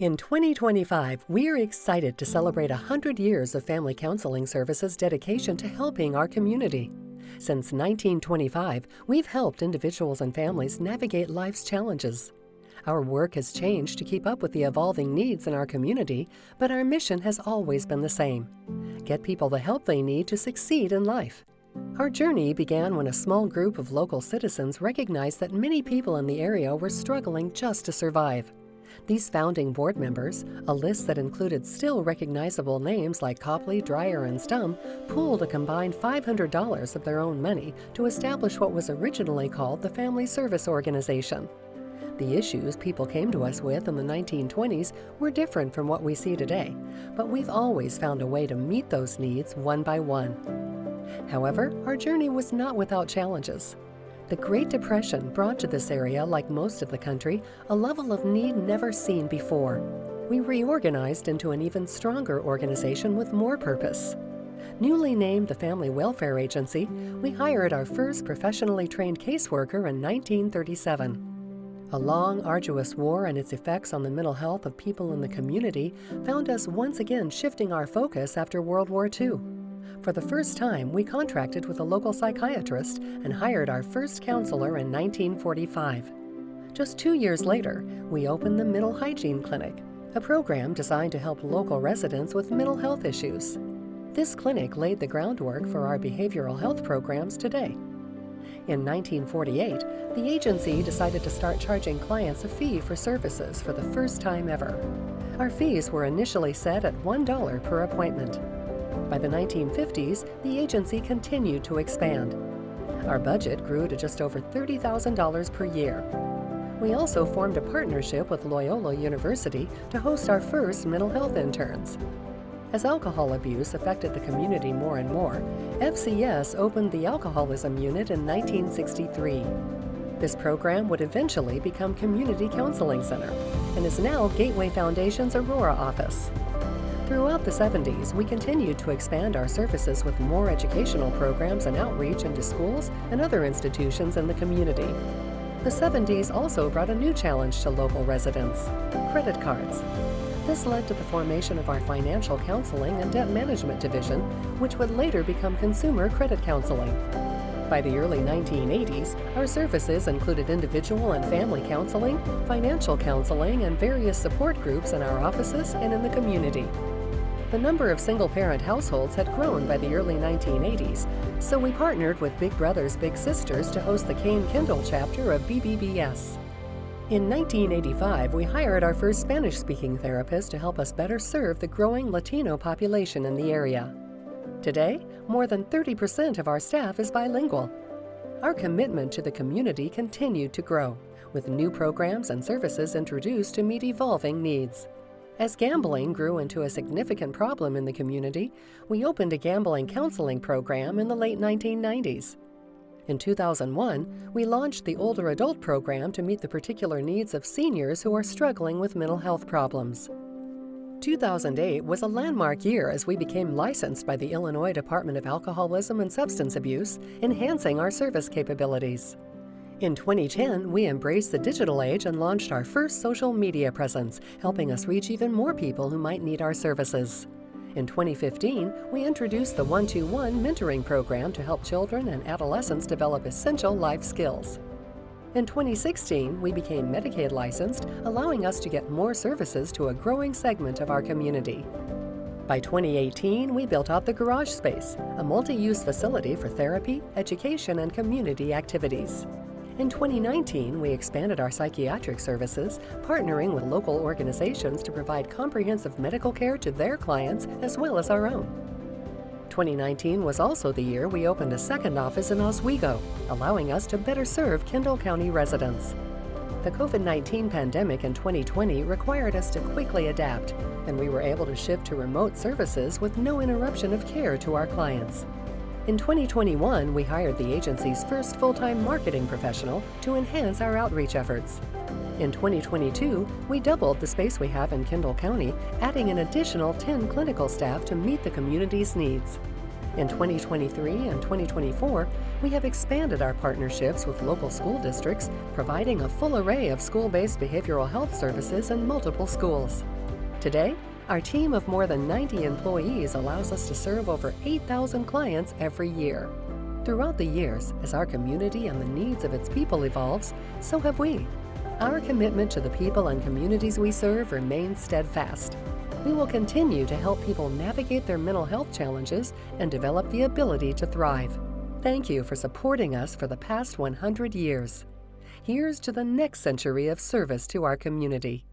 In 2025, we're excited to celebrate 100 years of Family Counseling Services' dedication to helping our community. Since 1925, we've helped individuals and families navigate life's challenges. Our work has changed to keep up with the evolving needs in our community, but our mission has always been the same: get people the help they need to succeed in life. Our journey began when a small group of local citizens recognized that many people in the area were struggling just to survive. These founding board members, a list that included still recognizable names like Copley, Dreyer, and Stum, pooled a combined $500 of their own money to establish what was originally called the Family Service Organization. The issues people came to us with in the 1920s were different from what we see today, but we've always found a way to meet those needs one by one. However, our journey was not without challenges. The Great Depression brought to this area, like most of the country, a level of need never seen before. We reorganized into an even stronger organization with more purpose. Newly named the Family Welfare Agency, we hired our first professionally trained caseworker in 1937. A long, arduous war and its effects on the mental health of people in the community found us once again shifting our focus after World War II. For the first time, we contracted with a local psychiatrist and hired our first counselor in 1945. Just 2 years later, we opened the Mental Hygiene Clinic, a program designed to help local residents with mental health issues. This clinic laid the groundwork for our behavioral health programs today. In 1948, the agency decided to start charging clients a fee for services for the first time ever. Our fees were initially set at $1 per appointment. By the 1950s, the agency continued to expand. Our budget grew to just over $30,000 per year. We also formed a partnership with Loyola University to host our first mental health interns. As alcohol abuse affected the community more and more, FCS opened the Alcoholism Unit in 1963. This program would eventually become Community Counseling Center and is now Gateway Foundation's Aurora office. Throughout the 70s, we continued to expand our services with more educational programs and outreach into schools and other institutions in the community. The 70s also brought a new challenge to local residents: credit cards. This led to the formation of our Financial Counseling and Debt Management Division, which would later become Consumer Credit Counseling. By the early 1980s, our services included individual and family counseling, financial counseling, and various support groups in our offices and in the community. The number of single-parent households had grown by the early 1980s, so we partnered with Big Brothers Big Sisters to host the Kane Kendall chapter of BBBS. In 1985, we hired our first Spanish-speaking therapist to help us better serve the growing Latino population in the area. Today, more than 30% of our staff is bilingual. Our commitment to the community continued to grow, with new programs and services introduced to meet evolving needs. As gambling grew into a significant problem in the community, we opened a gambling counseling program in the late 1990s. In 2001, we launched the Older Adult program to meet the particular needs of seniors who are struggling with mental health problems. 2008 was a landmark year as we became licensed by the Illinois Department of Alcoholism and Substance Abuse, enhancing our service capabilities. In 2010, we embraced the digital age and launched our first social media presence, helping us reach even more people who might need our services. In 2015, we introduced the 1-2-1 mentoring program to help children and adolescents develop essential life skills. In 2016, we became Medicaid licensed, allowing us to get more services to a growing segment of our community. By 2018, we built out the Garage Space, a multi-use facility for therapy, education, and community activities. In 2019, we expanded our psychiatric services, partnering with local organizations to provide comprehensive medical care to their clients as well as our own. 2019 was also the year we opened a second office in Oswego, allowing us to better serve Kendall County residents. The COVID-19 pandemic in 2020 required us to quickly adapt, and we were able to shift to remote services with no interruption of care to our clients. In 2021, we hired the agency's first full-time marketing professional to enhance our outreach efforts. In 2022, we doubled the space we have in Kendall County, adding an additional 10 clinical staff to meet the community's needs. In 2023 and 2024, we have expanded our partnerships with local school districts, providing a full array of school-based behavioral health services in multiple schools. Today, our team of more than 90 employees allows us to serve over 8,000 clients every year. Throughout the years, as our community and the needs of its people evolves, so have we. Our commitment to the people and communities we serve remains steadfast. We will continue to help people navigate their mental health challenges and develop the ability to thrive. Thank you for supporting us for the past 100 years. Here's to the next century of service to our community.